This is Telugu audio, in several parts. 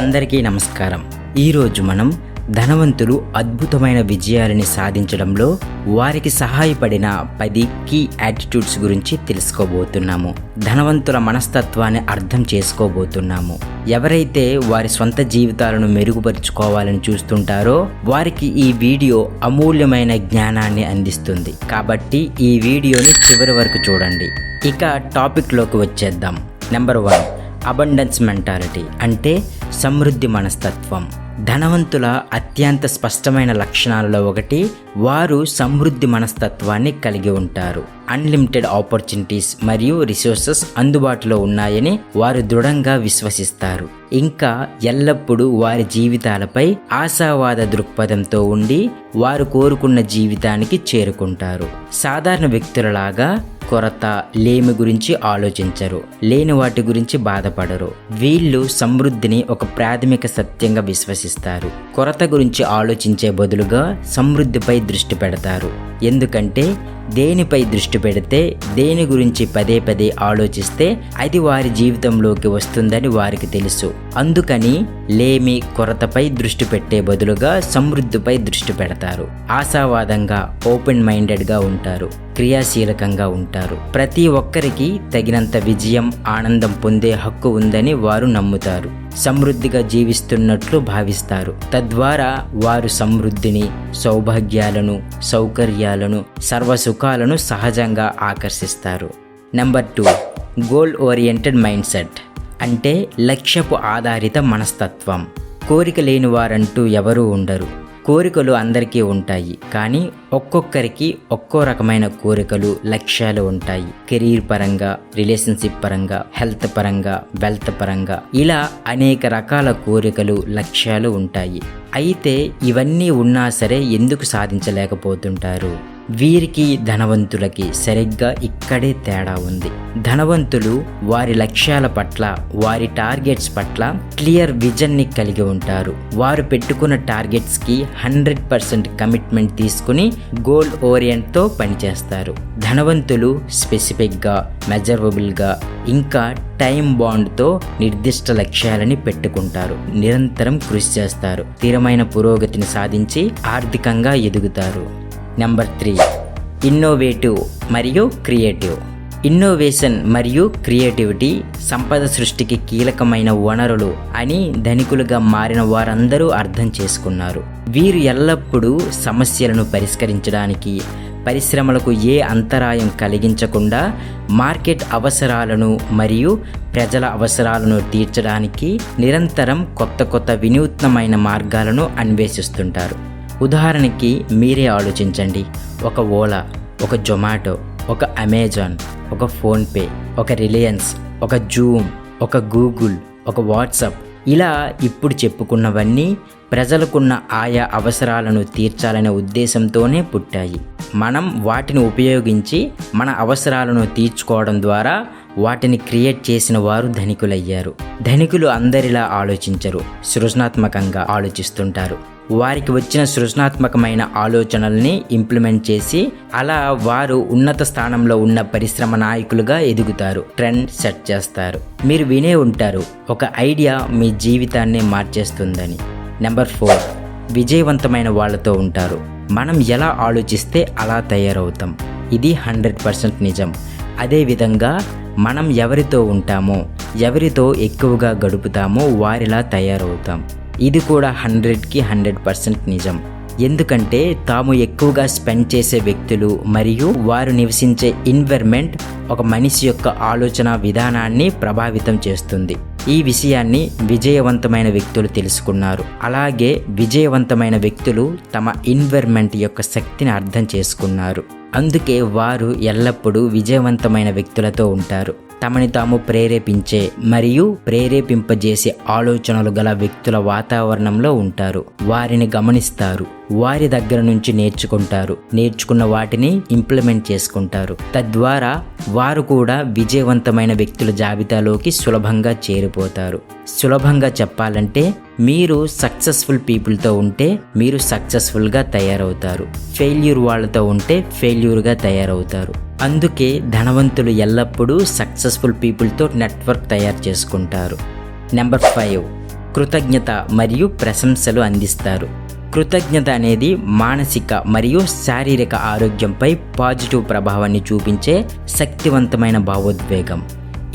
అందరికీ నమస్కారం. ఈరోజు మనం ధనవంతులు అద్భుతమైన విజయాలని సాధించడంలో వారికి సహాయపడిన 10 కీ యాటిట్యూడ్స్ గురించి తెలుసుకోబోతున్నాము. ధనవంతుల మనస్తత్వాన్ని అర్థం చేసుకోబోతున్నాము. ఎవరైతే వారి సొంత జీవితాలను మెరుగుపరుచుకోవాలని చూస్తుంటారో వారికి ఈ వీడియో అమూల్యమైన జ్ఞానాన్ని అందిస్తుంది. కాబట్టి ఈ వీడియోని చివరి వరకు చూడండి. ఇక టాపిక్లోకి వచ్చేద్దాం. నెంబర్ 1, అబండెన్స్ మెంటాలిటీ అంటే సమృద్ధి మనస్తత్వం. ధనవంతుల అత్యంత స్పష్టమైన లక్షణాలలో ఒకటి వారు సమృద్ధి మనస్తత్వాన్ని కలిగి ఉంటారు. అన్లిమిటెడ్ ఆపర్చునిటీస్ మరియు రిసోర్సెస్ అందుబాటులో ఉన్నాయని వారు దృఢంగా విశ్వసిస్తారు. ఇంకా ఎల్లప్పుడూ వారి జీవితాలపై ఆశావాద దృక్పథంతో ఉండి వారు కోరుకున్న జీవితానికి చేరుకుంటారు. సాధారణ వ్యక్తులలాగా కొరత, లేమి గురించి ఆలోచించరు, లేని వాటి గురించి బాధపడరు. వీళ్ళు సమృద్ధిని ఒక ప్రాథమిక సత్యంగా విశ్వసిస్తారు. కొరత గురించి ఆలోచించే బదులుగా సమృద్ధిపై దృష్టి పెడతారు. ఎందుకంటే దేనిపై దృష్టి పెడితే, దేని గురించి పదే పదే ఆలోచిస్తే అది వారి జీవితంలోకి వస్తుందని వారికి తెలుసు. అందుకని లేమి, కొరతపై దృష్టి పెట్టే బదులుగా సమృద్ధిపై దృష్టి పెడతారు. ఆశావాదంగా, ఓపెన్ మైండెడ్గా ఉంటారు. క్రియాశీలకంగా ఉంటారు. ప్రతి ఒక్కరికి తగినంత విజయం, ఆనందం పొందే హక్కు ఉందని వారు నమ్ముతారు. సమృద్ధిగా జీవిస్తున్నట్లు భావిస్తారు. తద్వారా వారు సమృద్ధిని, సౌభాగ్యాలను, సౌకర్యాలను, సర్వసుఖాలను సహజంగా ఆకర్షిస్తారు. Number 2, goal oriented mind set అంటే లక్ష్యపు ఆధారిత మనస్తత్వం. కోరిక లేని వారంటూ ఎవరూ ఉండరు. కోరికలు అందరికీ ఉంటాయి, కానీ ఒక్కొక్కరికి ఒక్కో రకమైన కోరికలు, లక్ష్యాలు ఉంటాయి. కెరీర్ పరంగా, రిలేషన్షిప్ పరంగా, హెల్త్ పరంగా, వెల్త్ పరంగా, ఇలా అనేక రకాల కోరికలు, లక్ష్యాలు ఉంటాయి. అయితే ఇవన్నీ ఉన్నా సరే ఎందుకు సాధించలేకపోతుంటారు? వీరికి ధనవంతులకి సరిగ్గా ఇక్కడే తేడా ఉంది. ధనవంతులు వారి లక్ష్యాల పట్ల, వారి టార్గెట్స్ పట్ల క్లియర్ విజన్ని కలిగి ఉంటారు. వారు పెట్టుకున్న టార్గెట్స్కి 100% కమిట్మెంట్ తీసుకుని గోల్ ఓరియంట్తో పనిచేస్తారు. ధనవంతులు స్పెసిఫిక్గా, మెజరబుల్గా, ఇంకా టైం బాండ్తో నిర్దిష్ట లక్ష్యాలని పెట్టుకుంటారు. నిరంతరం కృషి చేస్తారు. స్థిరమైన పురోగతిని సాధించి ఆర్థికంగా ఎదుగుతారు. నెంబర్ 3, ఇన్నోవేటివ్ మరియు క్రియేటివ్. ఇన్నోవేషన్ మరియు క్రియేటివిటీ సంపద సృష్టికి కీలకమైన వనరులు అని ధనికులుగా మారిన వారందరూ అర్థం చేసుకున్నారు. వీరు ఎల్లప్పుడూ సమస్యలను పరిష్కరించడానికి, పరిశ్రమలకు ఏ అంతరాయం కలిగించకుండా మార్కెట్ అవసరాలను మరియు ప్రజల అవసరాలను తీర్చడానికి నిరంతరం కొత్త వినూత్నమైన మార్గాలను అన్వేషిస్తుంటారు. ఉదాహరణకి మీరే ఆలోచించండి. ఒక ఓలా, ఒక జొమాటో, ఒక అమెజాన్, ఒక ఫోన్పే, ఒక రిలయన్స్, ఒక జూమ్, ఒక గూగుల్, ఒక వాట్సాప్, ఇలా ఇప్పుడు చెప్పుకున్నవన్నీ ప్రజలకున్న ఆయా అవసరాలను తీర్చాలనే ఉద్దేశంతోనే పుట్టాయి. మనం వాటిని ఉపయోగించి మన అవసరాలను తీర్చుకోవడం ద్వారా వాటిని క్రియేట్ చేసిన వారు ధనికులయ్యారు. ధనికులు అందరిలా ఆలోచించరు, సృజనాత్మకంగా ఆలోచిస్తుంటారు. వారికి వచ్చిన సృజనాత్మకమైన ఆలోచనల్ని ఇంప్లిమెంట్ చేసి అలా వారు ఉన్నత స్థానంలో ఉన్న పరిశ్రమ నాయకులుగా ఎదుగుతారు, ట్రెండ్ సెట్ చేస్తారు. మీరు వినే ఉంటారు, ఒక ఐడియా మీ జీవితాన్ని మార్చేస్తుందని. నెంబర్ 4, విజయవంతమైన వాళ్ళతో ఉంటారు. మనం ఎలా ఆలోచిస్తే అలా తయారవుతాం. ఇది 100% నిజం. అదేవిధంగా మనం ఎవరితో ఉంటామో, ఎవరితో ఎక్కువగా గడుపుతామో వారిలా తయారవుతాం. ఇది కూడా 100కి 100% నిజం. ఎందుకంటే తాము ఎక్కువగా స్పెండ్ చేసే వ్యక్తులు మరియు వారు నివసించే ఎన్విరాన్మెంట్ ఒక మనిషి యొక్క ఆలోచన విధానాన్ని ప్రభావితం చేస్తుంది. ఈ విషయాన్ని విజయవంతమైన వ్యక్తులు తెలుసుకున్నారు. అలాగే విజయవంతమైన వ్యక్తులు తమ ఎన్విరాన్మెంట్ యొక్క శక్తిని అర్థం చేసుకున్నారు. అందుకే వారు ఎల్లప్పుడూ విజయవంతమైన వ్యక్తులతో ఉంటారు. తమని తాము ప్రేరేపించే మరియు ప్రేరేపింపజేసే ఆలోచనలు గల వ్యక్తుల వాతావరణంలో ఉంటారు. వారిని గమనిస్తారు, వారి దగ్గర నుంచి నేర్చుకుంటారు, నేర్చుకున్న వాటిని ఇంప్లిమెంట్ చేసుకుంటారు. తద్వారా వారు కూడా విజయవంతమైన వ్యక్తుల జాబితాలోకి సులభంగా చేరిపోతారు. సులభంగా చెప్పాలంటే మీరు సక్సెస్ఫుల్ పీపుల్తో ఉంటే మీరు సక్సెస్ఫుల్గా తయారవుతారు. ఫెయిల్యూర్ వాళ్ళతో ఉంటే ఫెయిల్యూర్గా తయారవుతారు. అందుకే ధనవంతులు ఎల్లప్పుడూ సక్సెస్ఫుల్ పీపుల్తో నెట్వర్క్ తయారు చేసుకుంటారు. నెంబర్ 5, కృతజ్ఞత మరియు ప్రశంసలు అందిస్తారు. కృతజ్ఞత అనేది మానసిక మరియు శారీరక ఆరోగ్యంపై పాజిటివ్ ప్రభావాన్ని చూపించే శక్తివంతమైన భావోద్వేగం.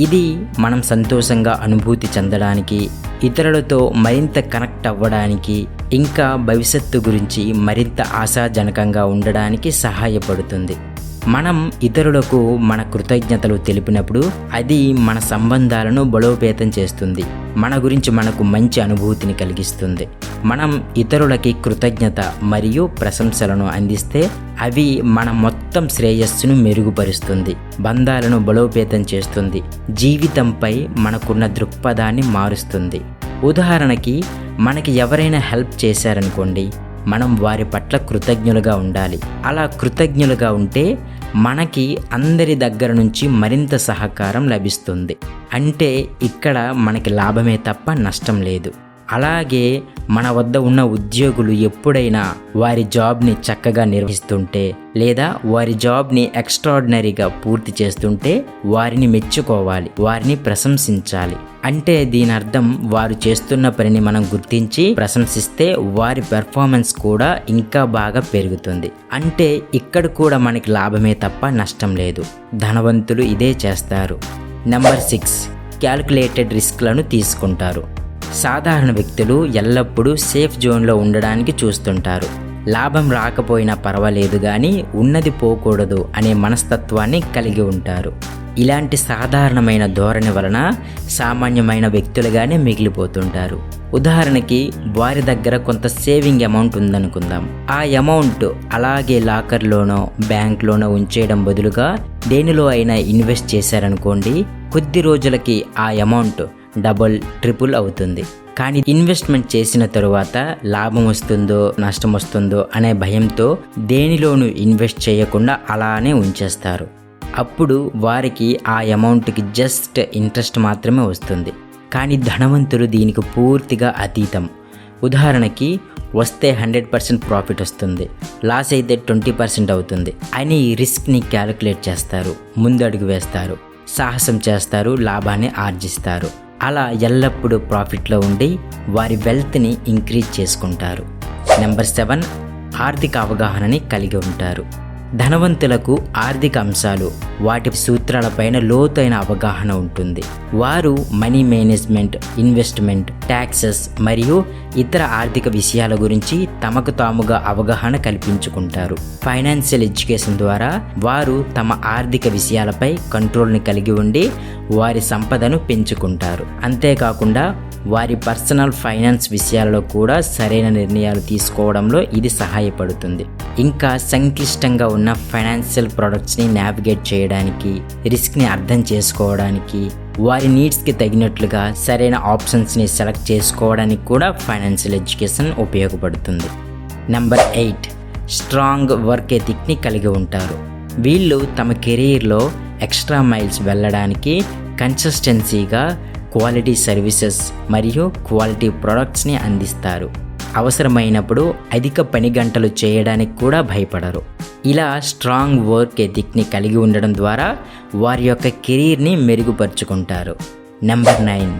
ఇది మనం సంతోషంగా అనుభూతి చెందడానికి, ఇతరులతో మరింత కనెక్ట్ అవ్వడానికి, ఇంకా భవిష్యత్తు గురించి మరింత ఆశాజనకంగా ఉండడానికి సహాయపడుతుంది. మనం ఇతరులకు మన కృతజ్ఞతలు తెలిపినప్పుడు అది మన సంబంధాలను బలోపేతం చేస్తుంది, మన గురించి మనకు మంచి అనుభూతిని కలిగిస్తుంది. మనం ఇతరులకి కృతజ్ఞత మరియు ప్రశంసలను అందిస్తే అవి మన మొత్తం శ్రేయస్సును మెరుగుపరుస్తుంది, బంధాలను బలోపేతం చేస్తుంది, జీవితంపై మనకున్న దృక్పథాన్ని మారుస్తుంది. ఉదాహరణకి, మనకి ఎవరైనా హెల్ప్ చేశారనుకోండి, మనం వారి పట్ల కృతజ్ఞులుగా ఉండాలి. అలా కృతజ్ఞులుగా ఉంటే మనకి అందరి దగ్గర నుంచి మరింత సహకారం లభిస్తుంది. అంటే ఇక్కడ మనకి లాభమే తప్ప నష్టం లేదు. అలాగే మన వద్ద ఉన్న ఉద్యోగులు ఎప్పుడైనా వారి జాబ్ని చక్కగా నిర్వహిస్తుంటే లేదా వారి జాబ్ని ఎక్స్ట్రాడినరీగా పూర్తి చేస్తుంటే వారిని మెచ్చుకోవాలి, వారిని ప్రశంసించాలి. అంటే దీని అర్థం వారు చేస్తున్న పనిని మనం గుర్తించి ప్రశంసిస్తే వారి పెర్ఫార్మెన్స్ కూడా ఇంకా బాగా పెరుగుతుంది. అంటే ఇక్కడ కూడా మనకి లాభమే తప్ప నష్టం లేదు. ధనవంతులు ఇదే చేస్తారు. నెంబర్ 6, క్యాల్కులేటెడ్ రిస్క్లను తీసుకుంటారు. సాధారణ వ్యక్తులు ఎల్లప్పుడూ సేఫ్ జోన్లో ఉండడానికి చూస్తుంటారు. లాభం రాకపోయినా పర్వాలేదు కానీ ఉన్నది పోకూడదు అనే మనస్తత్వాన్ని కలిగి ఉంటారు. ఇలాంటి సాధారణమైన ధోరణి వలన సామాన్యమైన వ్యక్తులుగానే మిగిలిపోతుంటారు. ఉదాహరణకి, వారి దగ్గర కొంత సేవింగ్ అమౌంట్ ఉందనుకుందాం. ఆ అమౌంట్ అలాగే లాకర్లోనో బ్యాంక్లోనో ఉంచేయడం బదులుగా దేనిలో అయినా ఇన్వెస్ట్ చేశారనుకోండి, కొద్ది రోజులకి ఆ అమౌంట్ డబుల్ ట్రిపుల్ అవుతుంది. కానీ ఇన్వెస్ట్మెంట్ చేసిన తరువాత లాభం వస్తుందో నష్టం వస్తుందో అనే భయంతో దేనిలోనూ ఇన్వెస్ట్ చేయకుండా అలానే ఉంచేస్తారు. అప్పుడు వారికి ఆ అమౌంట్కి జస్ట్ ఇంట్రెస్ట్ మాత్రమే వస్తుంది. కానీ ధనవంతులు దీనికి పూర్తిగా అతీతం. ఉదాహరణకి, వస్తే 100% ప్రాఫిట్ వస్తుంది, లాస్ అయితే 20% అవుతుంది అని రిస్క్ని క్యాలిక్యులేట్ చేస్తారు, ముందడుగు వేస్తారు, సాహసం చేస్తారు, లాభాన్ని ఆర్జిస్తారు. అలా ఎల్లప్పుడూ ప్రాఫిట్లో ఉండి వారి వెల్త్ని ఇంక్రీజ్ చేసుకుంటారు. నెంబర్ 7, ఆర్థిక అవగాహనని కలిగి ఉంటారు. ధనవంతులకు ఆర్థిక అంశాలు, వాటి సూత్రాలపైన లోతైన అవగాహన ఉంటుంది. వారు మనీ మేనేజ్మెంట్, ఇన్వెస్ట్మెంట్, ట్యాక్సెస్ మరియు ఇతర ఆర్థిక విషయాల గురించి తమకు తాముగా అవగాహన కల్పించుకుంటారు. ఫైనాన్షియల్ ఎడ్యుకేషన్ ద్వారా వారు తమ ఆర్థిక విషయాలపై కంట్రోల్ని కలిగి ఉండి వారి సంపదను పెంచుకుంటారు. అంతేకాకుండా వారి పర్సనల్ ఫైనాన్స్ విషయాలలో కూడా సరైన నిర్ణయాలు తీసుకోవడంలో ఇది సహాయపడుతుంది. ఇంకా సంక్లిష్టంగా ఉన్న ఫైనాన్షియల్ ప్రొడక్ట్స్ని నావిగేట్ చేయడానికి, రిస్క్ని అర్థం చేసుకోవడానికి, వారి నీడ్స్కి తగినట్లుగా సరైన ఆప్షన్స్ని సెలెక్ట్ చేసుకోవడానికి కూడా ఫైనాన్షియల్ ఎడ్యుకేషన్ ఉపయోగపడుతుంది. నెంబర్ 8, స్ట్రాంగ్ వర్క్ ఎథిక్ని కలిగి ఉంటారు. వీళ్ళు తమ కెరీర్లో ఎక్స్ట్రా మైల్స్ వెళ్ళడానికి కన్సిస్టెన్సీగా క్వాలిటీ సర్వీసెస్ మరియు క్వాలిటీ ప్రొడక్ట్స్ని అందిస్తారు. అవసరమైనప్పుడు అధిక పని గంటలు చేయడానికి కూడా భయపడరు. ఇలా స్ట్రాంగ్ వర్క్ ఎథిక్ని కలిగి ఉండడం ద్వారా వారి యొక్క కెరీర్ని మెరుగుపరుచుకుంటారు. నెంబర్ 9,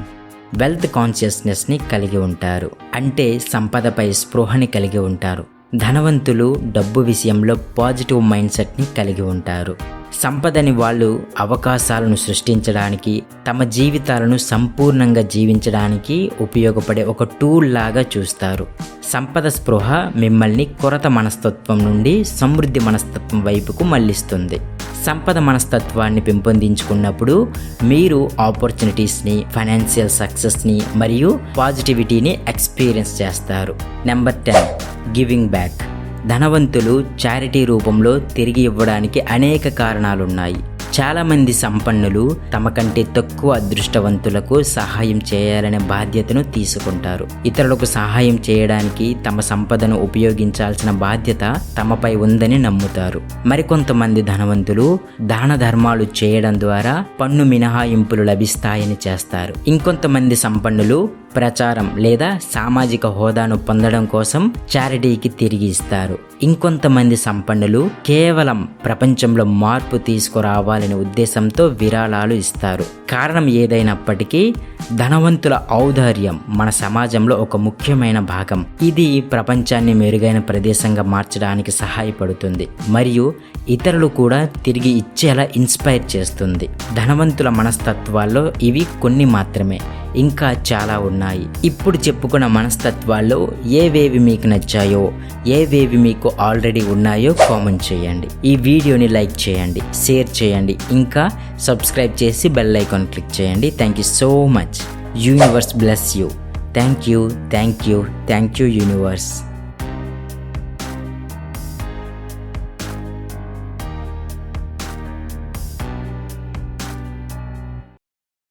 వెల్త్ కాన్షియస్నెస్ని కలిగి ఉంటారు. అంటే సంపదపై స్పృహని కలిగి ఉంటారు. ధనవంతులు డబ్బు విషయంలో పాజిటివ్ మైండ్ సెట్ని కలిగి ఉంటారు. సంపదని వాళ్ళు అవకాశాలను సృష్టించడానికి, తమ జీవితాలను సంపూర్ణంగా జీవించడానికి ఉపయోగపడే ఒక టూల్ లాగా చూస్తారు. సంపద స్పృహ మిమ్మల్ని కొరత మనస్తత్వం నుండి సమృద్ధి మనస్తత్వం వైపుకు మళ్లిస్తుంది. సంపద మనస్తత్వాన్ని పెంపొందించుకున్నప్పుడు మీరు ఆపర్చునిటీస్ని, ఫైనాన్షియల్ సక్సెస్ని మరియు పాజిటివిటీని ఎక్స్పీరియన్స్ చేస్తారు. Number 10, giving back. ధనవంతులు చారిటీ రూపంలో తిరిగి ఇవ్వడానికి అనేక కారణాలున్నాయి. చాలామంది సంపన్నులు తమ కంటే తక్కువ అదృష్టవంతులకు సహాయం చేయాలనే బాధ్యతను తీసుకుంటారు. ఇతరులకు సహాయం చేయడానికి తమ సంపదను ఉపయోగించాల్సిన బాధ్యత తమపై ఉందని నమ్ముతారు. మరికొంతమంది ధనవంతులు దాన ధర్మాలు చేయడం ద్వారా పన్ను మినహాయింపులు లభిస్తాయని చేస్తారు. ఇంకొంతమంది సంపన్నులు ప్రచారం లేదా సామాజిక హోదాను పొందడం కోసం చారిటీకి తిరిగి ఇస్తారు. ఇంకొంతమంది సంపన్నులు కేవలం ప్రపంచంలో మార్పు తీసుకురావాలనే ఉద్దేశంతో విరాళాలు ఇస్తారు. కారణం ఏదైనప్పటికీ ధనవంతుల ఔదార్యం మన సమాజంలో ఒక ముఖ్యమైన భాగం. ఇది ప్రపంచాన్ని మెరుగైన ప్రదేశంగా మార్చడానికి సహాయపడుతుంది మరియు ఇతరులు కూడా తిరిగి ఇచ్చేలా ఇన్స్పైర్ చేస్తుంది. ధనవంతుల మనస్తత్వాల్లో ఇవి కొన్ని మాత్రమే, ఇంకా చాలా ఉన్నాయి. ఇప్పుడు చెప్పుకున్న మనస్తత్వాల్లో ఏవేవి మీకు నచ్చాయో, ఏవేవి మీకు ఆల్రెడీ ఉన్నాయో కామెంట్ చేయండి. ఈ వీడియోని లైక్ చేయండి, షేర్ చేయండి, ఇంకా సబ్స్క్రైబ్ చేసి బెల్ ఐకాన్ క్లిక్ చేయండి. Thank you so much. Universe bless you. Thank you universe.